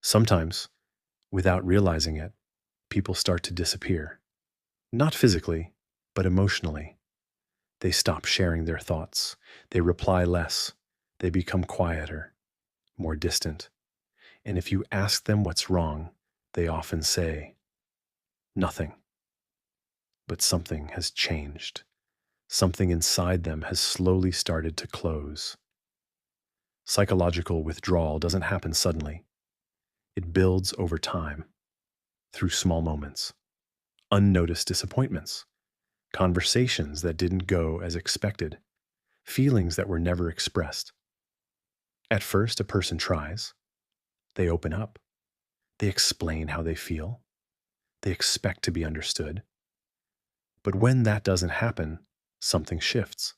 Sometimes, without realizing it, people start to disappear. Not physically, but emotionally. They stop sharing their thoughts. They reply less. They become quieter, more distant. And if you ask them what's wrong, they often say, nothing. But something has changed. Something inside them has slowly started to close. Psychological withdrawal doesn't happen suddenly. It builds over time, through small moments, unnoticed disappointments, conversations that didn't go as expected, feelings that were never expressed. At first, a person tries. They open up. They explain how they feel. They expect to be understood. But when that doesn't happen, something shifts.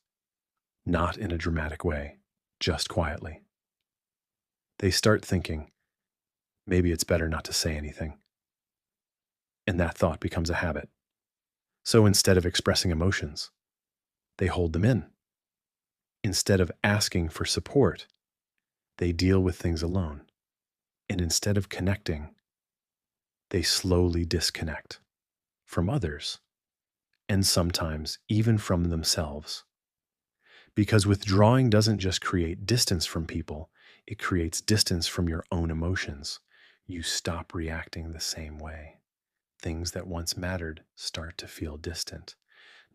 Not in a dramatic way, just quietly. They start thinking, maybe it's better not to say anything. And that thought becomes a habit. So instead of expressing emotions, they hold them in. Instead of asking for support, they deal with things alone. And instead of connecting, they slowly disconnect from others and sometimes even from themselves. Because withdrawing doesn't just create distance from people, it creates distance from your own emotions. You stop reacting the same way. Things that once mattered start to feel distant,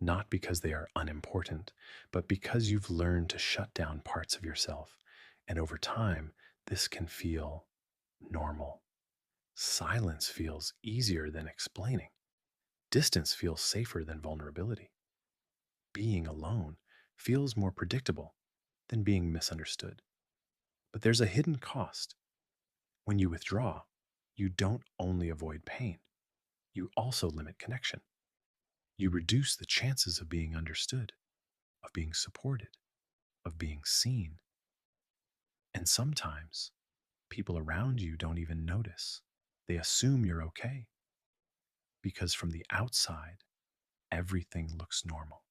not because they are unimportant, but because you've learned to shut down parts of yourself. And over time, this can feel normal. Silence feels easier than explaining. Distance feels safer than vulnerability. Being alone feels more predictable than being misunderstood. But there's a hidden cost. When you withdraw, you don't only avoid pain, you also limit connection. You reduce the chances of being understood, of being supported, of being seen. And sometimes people around you don't even notice. They assume you're okay because from the outside, everything looks normal.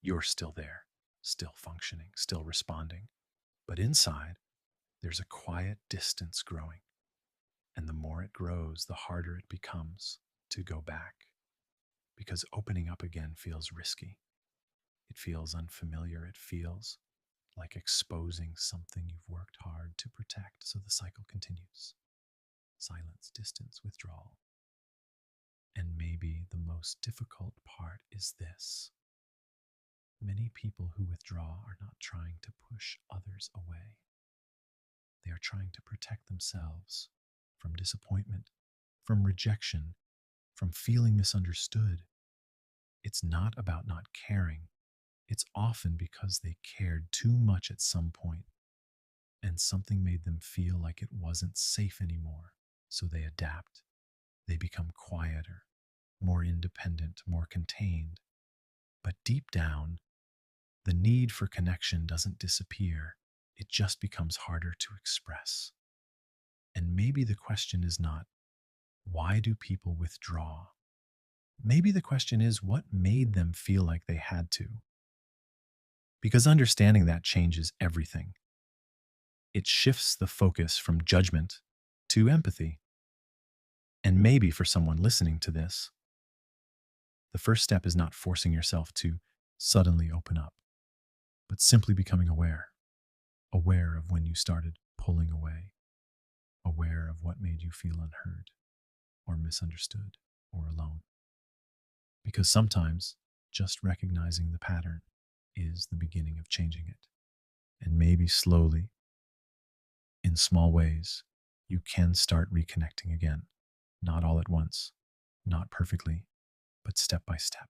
You're still there, still functioning, still responding. But inside, there's a quiet distance growing. And the more it grows, the harder it becomes to go back because opening up again feels risky. It feels unfamiliar. It feels like exposing something you've worked hard to protect. So the cycle continues. Silence, distance, withdrawal. And maybe the most difficult part is this. Many people who withdraw are not trying to push others away. They are trying to protect themselves from disappointment, from rejection, from feeling misunderstood. It's not about not caring. It's often because they cared too much at some point, and something made them feel like it wasn't safe anymore. So they adapt. They become quieter, more independent, more contained. But deep down, the need for connection doesn't disappear. It just becomes harder to express. And maybe the question is not, why do people withdraw? Maybe the question is, what made them feel like they had to? Because understanding that changes everything. It shifts the focus from judgment to empathy. And maybe for someone listening to this, the first step is not forcing yourself to suddenly open up, but simply becoming aware, aware of when you started pulling away, aware of what made you feel unheard or misunderstood or alone. Because sometimes just recognizing the pattern is the beginning of changing it. And maybe slowly, in small ways, you can start reconnecting again. Not all at once, not perfectly, but step by step.